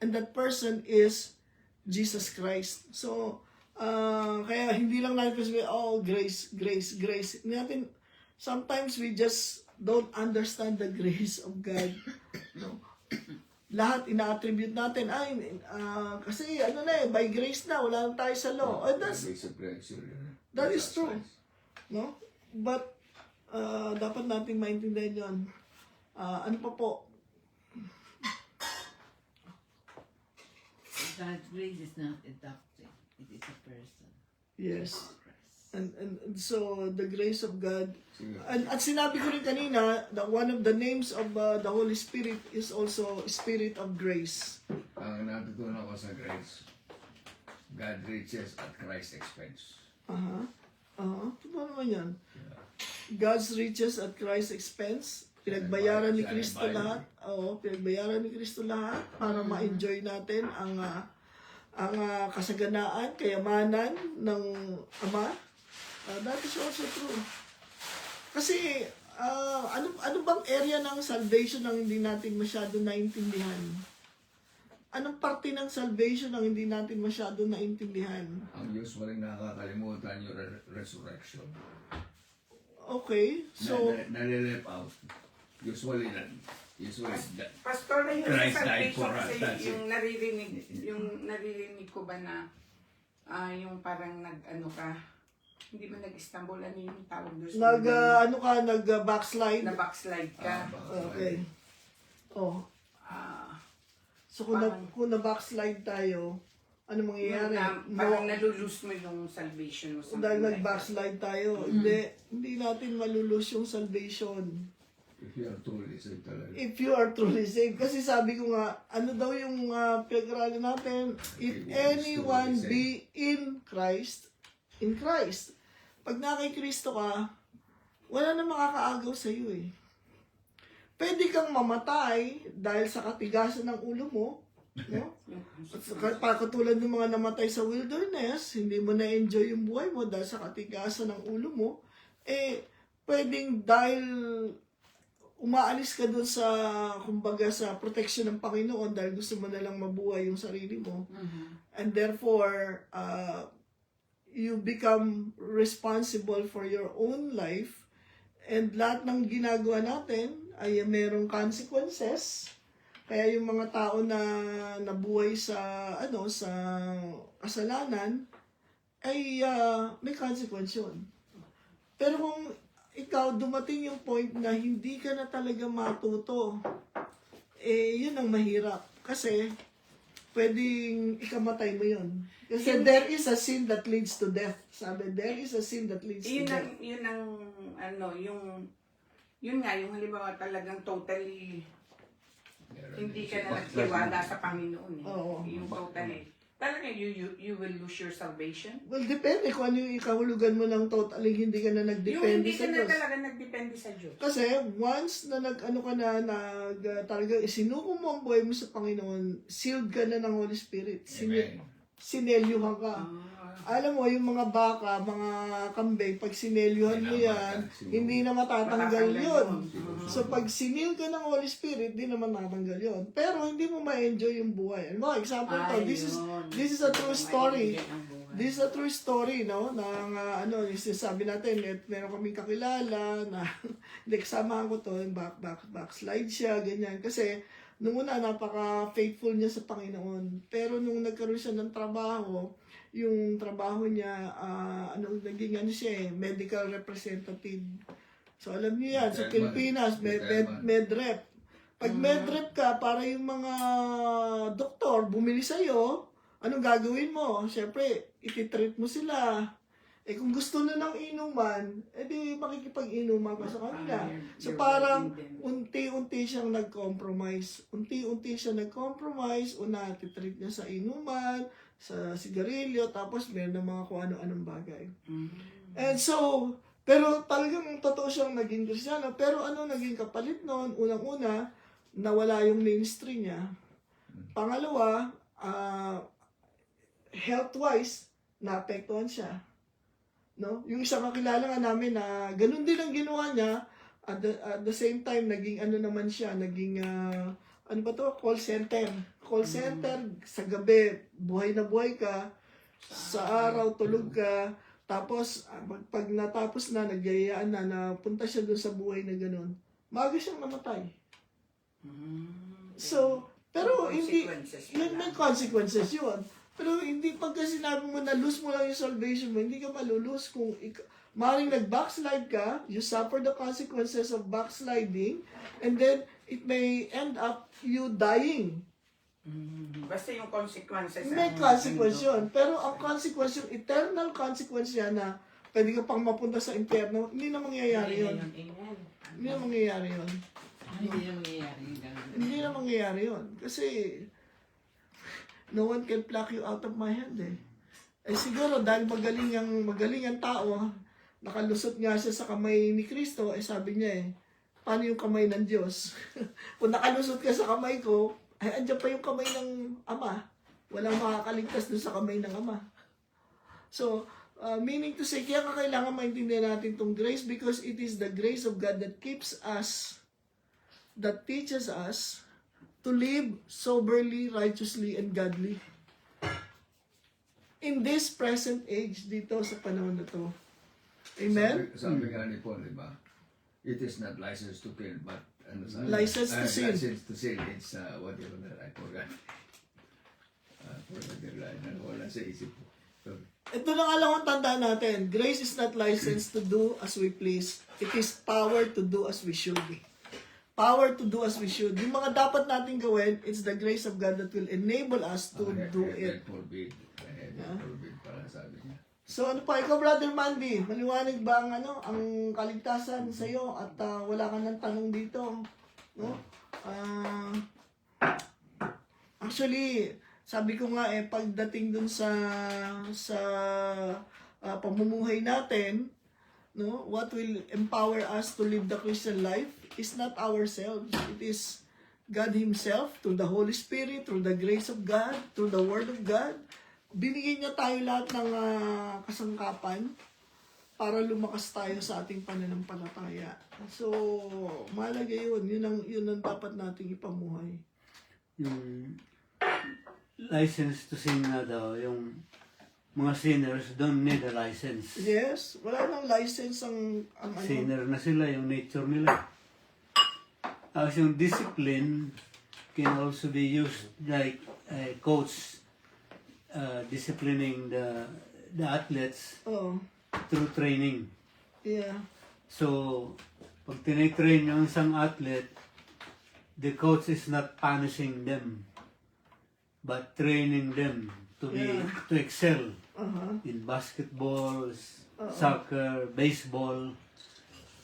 And that person is Jesus Christ. So, kaya hindi lang natin sabihin, grace, grace, grace. Hindi natin, sometimes we just don't understand the grace of God. No? Lahat ina-attribute natin, kasi by grace na, wala lang tayo sa law. That is true. No? But, dapat nating maintindihan yun. Ano pa po? God's grace is not a doctrine. It is a person. Yes. Christ. And so, the grace of God. At sinabi ko rin kanina, that one of the names of the Holy Spirit is also Spirit of Grace. Ang natutunan ko sa grace, God reaches at Christ's expense. Ano naman yan? God's riches at Christ's expense. Pinagbayaran ni Kristo lahat. Oo, pinagbayaran ni Kristo lahat para ma-enjoy natin ang kasaganaan, kayamanan ng Ama. That is also true. Kasi, ano bang area ng salvation ang hindi natin masyado naintindihan? Anong parte ng salvation ang hindi natin masyado naintindihan? Ang usually nakakalimutan yung resurrection. Okay, so... Nalilip out. Usually, Pastor, yung Christ died salvation for us. kasi That's it. yung naririnig ko ba na yung parang nag-ano ka, hindi ba nag-Istanbul, ano yung tawag doon? Nag-backslide? Na-backslide ka. Okay. Oh. So kung na-backslide tayo, ano mangyayari? Parang nalulose mo yung salvation mo. Dahil nag-backslide tayo, hindi natin malulose yung salvation. If you are truly saved talaga. If you are truly saved. Kasi sabi ko nga, ano daw yung pinag-aralan natin? If anyone be in Christ, pag na kay Kristo ka, wala na makakaagaw sa iyo eh. Pwede kang mamatay dahil sa katigasan ng ulo mo, no? Katulad ng mga namatay sa wilderness, hindi mo na-enjoy yung buhay mo dahil sa katigasan ng ulo mo, pwedeng dahil umaalis ka dun sa, kumbaga, sa protection ng Panginoon dahil gusto mo na lang mabuhay yung sarili mo. And therefore, you become responsible for your own life. And lahat ng ginagawa natin ay merong consequences. Kaya yung mga tao na nabuhay sa, sa kasalanan, ay may consequence yun. Pero kung ikaw dumating yung point na hindi ka na talaga matuto, yun ang mahirap. Kasi, pwedeng ikamatay mo yun. Kasi there is a sin that leads to death. Sabi, there is a sin that leads to death. Yun nga, yung halimbawa talagang totally Meron hindi din ka siya. na nagtiwala sa Panginoon eh. Oo. Yung totally. Talaga you will lose your salvation. Well, depende kung ano yung ikahulugan mo ng totally hindi ka na Yung nagdepende hindi sa ka na Diyos. talaga nagdepende sa Diyos. Kasi once na nag-ano ka na, talagang isinuko mo ang buhay mo sa Panginoon, sealed ka na ng Holy Spirit. Amen. Sinelyuhan ka. Alam mo, yung mga baka, mga kambing, pag sinelyuhan mo yan, hindi na matatanggal yun. So, pag sinil ka ng Holy Spirit, di naman matatanggal yun. Pero, hindi mo ma-enjoy yung buhay. Ano, example to, this is a true story. This is a true story, no? Ng, sabi natin, meron kaming kakilala na, hindi, kasamahan ko to, backslide siya, ganyan. Kasi, nung una, napaka-faithful niya sa Panginoon. Pero, nung nagkaroon siya ng trabaho, yung trabaho niya, naging siya medical representative. So, alam niyo yan, sa Pilipinas, medrep. Pag medrep ka, para yung mga doktor bumili sa'yo, anong gagawin mo? Siyempre, ititreat mo sila. Eh, kung gusto na ng inuman, edi makikipag-inuman ka sa kanila. So, parang unti-unti siyang nag-compromise. Unti-unti siya nag-compromise, una, titreat niya sa inuman, sa sigarilyo, tapos meron ng mga kung ano-anong bagay. And so, pero talagang totoo siyang naging Kristiyano. Pero ano naging kapalit noon? Unang-una, nawala yung ministry niya. Pangalawa, health-wise, naapektuhan siya. No? Yung isang kakilala nga namin na ganun din ang ginawa niya, at the same time, naging naman siya, naging call center. Call center, sa gabi, buhay na buhay ka, sa araw, tulog ka, tapos, pag natapos na, nagyayaan na, napunta siya doon sa buhay na gano'n, maaga siyang namatay. So, pero hindi, may consequences yun. Pero hindi, pagka sinabi mo na lose mo lang yung salvation mo, hindi ka malulose kung maaaring nag-backslide ka, you suffer the consequences of backsliding, and then it may end up you dying. Basta yung consequences. May consequence yun. Pero ang consequence, yung eternal consequence yan na pwede ka pang mapunta sa impyerno, hindi na mangyayari yun. Hindi na mangyayari yun. Hindi na mangyayari yung gano'n. Hindi na mangyayari yun. Kasi, no one can pluck you out of my hand eh. Eh siguro dahil magaling ang tao, nakalusot nga siya sa kamay ni Kristo, eh sabi niya paano yung kamay ng Diyos? Kung nakalusot ka sa kamay ko, ay andyan pa yung kamay ng Ama. Walang makakaligtas dun sa kamay ng Ama. So, meaning to say, kaya kailangan maintindihan natin itong grace because it is the grace of God that keeps us, that teaches us to live soberly, righteously, and godly. In this present age, dito sa panahon na to. Amen? Sabi nga ni Paul, diba? It is not license to kill, but License to sin. License to sin. It's whatever that I forgot. Wala sa isip ko. Sorry. Ito na nga lang ang tandaan natin. Grace is not license to do as we please. It is power to do as we should. Power to do as we should. Yung mga dapat natin gawin, it's the grace of God that will enable us to do it. Heaven forbid. Heaven forbid pala sabi niya. So ano pa, ikaw Brother Mandy, maliwanag ba ang kaligtasan sa iyo at wala ka ng tanong dito? No? Actually, sabi ko nga pagdating dun sa pamumuhay natin, no, what will empower us to live the Christian life is not ourselves. It is God Himself, through the Holy Spirit, through the grace of God, through the Word of God. Binigyan niya tayo lahat ng kasangkapan para lumakas tayo sa ating pananampalataya. So, mahalaga yun. Yun ang dapat nating ipamuhay. Yung license to sin na daw, yung mga sinners don't need a license. Yes, wala nang license ang Sinner na sila, yung nature nila. As yung discipline can also be used like a coach disciplining the athletes through training. Yeah. So, pag tinitrain yung isang athlete, the coach is not punishing them, but training them to excel in basketball, soccer, baseball.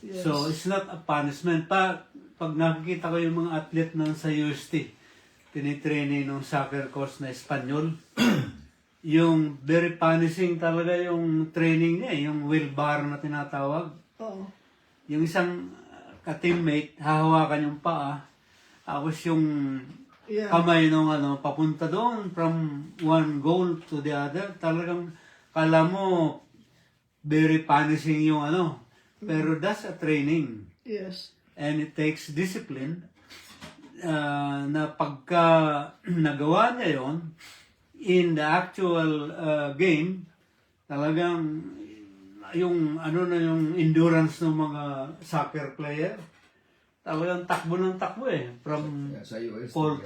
Yes. So, it's not a punishment. Pag nakikita ko yung mga athlete ng sa UST, tinitraining ng soccer coach na Espanyol, yung very punishing talaga yung training niya, yung wheelbarrow na tinatawag. Oo. Yung isang ka-teammate, hahawakan yung paa, tapos yung Yeah. kamay nung papunta doon from one goal to the other. Talagang kala mo very punishing yung pero that's a training. Yes. And it takes discipline na pagka nagawa niya yon in the actual game, talagang yung yung endurance ng mga soccer player, talagang takbo ng takbo from Sa US. goal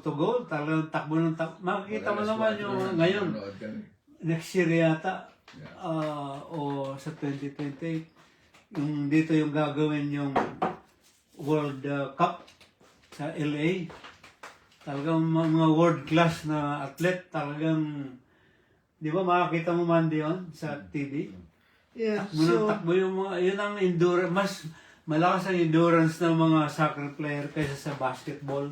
to goal, talagang takbo ng takbo. Makikita mo naman yung ngayon, next year yata, o sa 2028, yung dito yung gagawin yung World Cup sa LA. Talagang mga world class na athlete, talagang, di ba makakita mo man diyon sa TV? Yeah. Takbo yung mga, yun ang endurance, mas malakas ang endurance ng mga soccer player kaysa sa basketball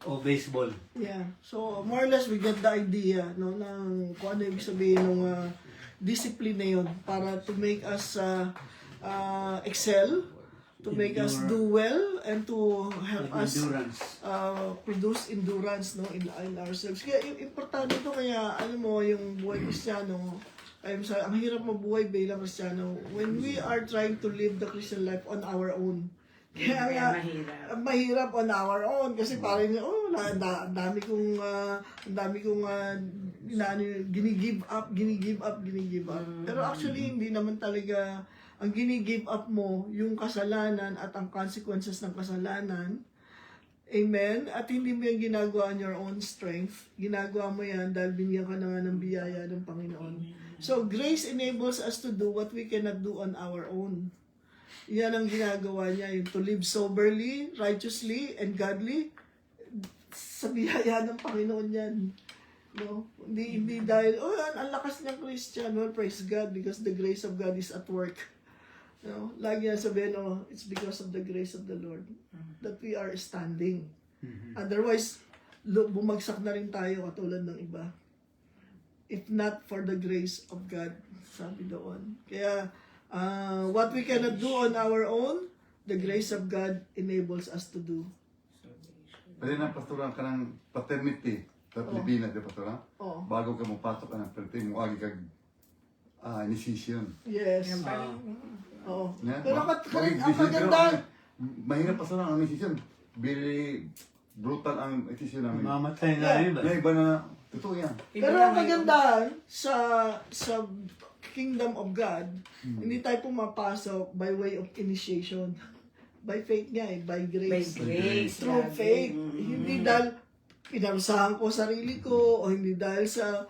o baseball. Yeah. So, more or less, we get the idea, no, ng kung ano ibig sabihin ng discipline na yun para to make us excel, to make us do well, and to help us Endurance. produce endurance, no, in ourselves. Kaya importante ito, kaya alam mo, yung buhay Kristiyano, ang hirap mabuhay bilang Kristiyano when we are trying to live the Christian life on our own. Kaya nga, mahirap on our own kasi parang, ang dami kong gini-give up. Pero actually, hindi naman talaga, ang gini-give up mo, yung kasalanan at ang consequences ng kasalanan. Amen? At hindi mo yung ginagawa on your own strength. Ginagawa mo yan dahil binigyan ka na nga ng biyaya ng Panginoon. So, grace enables us to do what we cannot do on our own. Yan ang ginagawa niya, yung to live soberly, righteously, and godly. Sa biyaya ng Panginoon yan. No? Hindi dahil, ang lakas niyang Christian. Well, praise God, because the grace of God is at work. No? Lagi yan sabihin, it's because of the grace of the Lord that we are standing. Otherwise, bumagsak na rin tayo katulad ng iba. If not for the grace of God, sabi doon. Kaya, what we cannot do on our own, the grace of God enables us to do. Pwede na pastoran ka ng paternity sa Pilipinas, di pastoran? Oh. Bago ka mapasok ka ng paternity, mo agi kag initiation. Yes. Oo. Yeah? Pero ang kagandahan, mahirap pastoran ang initiation. Very brutal ang initiation namin. Mamatay na yun ba? May iba na, totoo yan. pero ang kagandahan sa Kingdom of God, hindi tayo pumapasok by way of initiation. By faith nga by grace. By grace. Through faith. Hindi dahil pinarusahan ko sarili ko o hindi dahil sa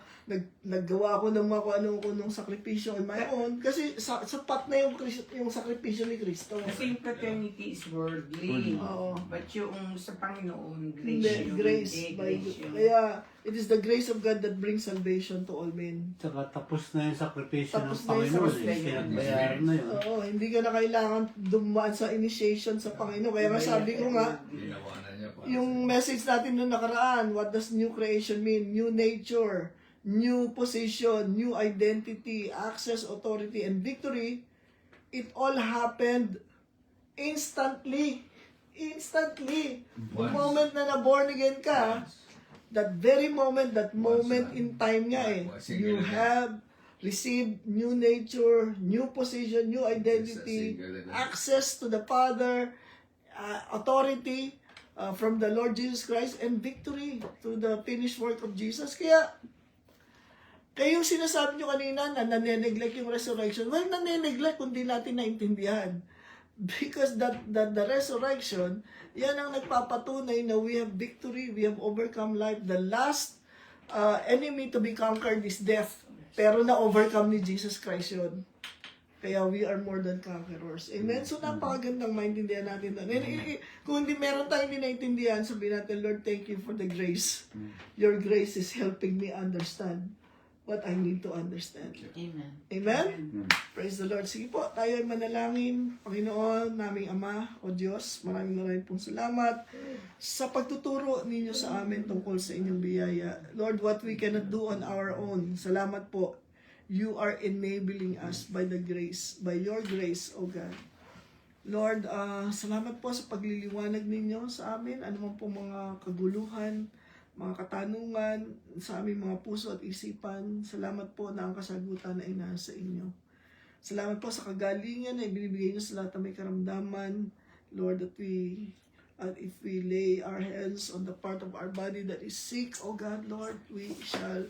naggawa ko ng mga anong sakripisyo on my own. Kasi sapat na yung sakripisyo ni Kristo. Kasi yung paternity is worldly. Oo. But yung sa Panginoon, Hindi, grace yun. grace. Grace yun. Kaya, it is the grace of God that brings salvation to all men. Tsaka tapos na yung sakripisyo ng Tapos na yung Panginoon. sakripisyo. Pinagbayaran na yun. Oo, hindi ka na kailangan dumaan sa initiation sa Panginoon. Kaya nga sabi ko nga, Ginawa na niya pa. yung message natin noong nakaraan, what does new creation mean? New nature, new position, new identity, access, authority, and victory. It all happened instantly. Instantly. The Once. moment na na-born again ka, that very moment, that moment in time nga you have received new nature, new position, new identity, access to the Father, authority from the Lord Jesus Christ, and victory through the finished work of Jesus. Kaya yung sinasabi nyo kanina na nane-neglect yung resurrection, well, nane-neglect kung di natin naintindihan. Because the resurrection, yan ang nagpapatunay na we have victory, we have overcome life. The last enemy to be conquered is death. Pero na-overcome ni Jesus Christ yun. Kaya we are more than conquerors. Amen? So napakagandang maintindihan natin doon. Kung hindi meron tayong hindi naintindihan, sabihin natin, Lord, thank you for the grace. Your grace is helping me understand. what I need to understand. Amen. Amen? Praise the Lord. Sige po, tayo ay manalangin. Panginoon, naming Ama, o Diyos, maraming pong salamat sa pagtuturo ninyo sa amin tungkol sa inyong biyaya. Lord, what we cannot do on our own, salamat po. You are enabling us by the grace, by your grace, O God. Lord, salamat po sa pagliliwanag ninyo sa amin, anuman po mga kaguluhan, mga katanungan sa aming mga puso at isipan. Salamat po na ang kasagutan ay nasa inyo. Salamat po sa kagalingan na ibinibigay niyo sa lahat ng may karamdaman. Lord, that if we lay our hands on the part of our body that is sick, O God, Lord, we shall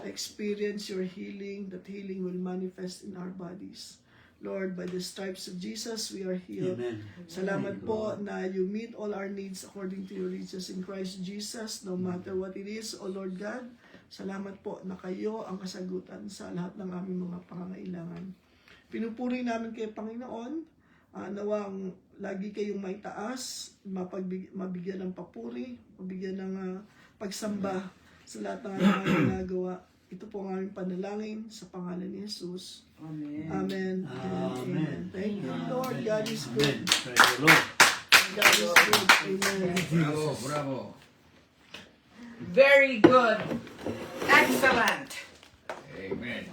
experience your healing. That healing will manifest in our bodies. Lord, by the stripes of Jesus, we are healed. Amen. Salamat po na you meet all our needs according to your riches in Christ Jesus, no matter what it is, O Lord God. Salamat po na kayo ang kasagutan sa lahat ng aming mga pangangailangan. Pinupuri namin kay Panginoon, nawang lagi kayong may taas, mabigyan ng papuri, mabigyan ng pagsamba sa lahat ng aming ginagawa. Ito po ang aming panalangin sa pangalan ni Jesus. Amen. Amen. and Amen. Thank you, Lord. God is Amen. good. Praise the Lord. God is good. Amen. Bravo, bravo. Very good. Excellent. Amen.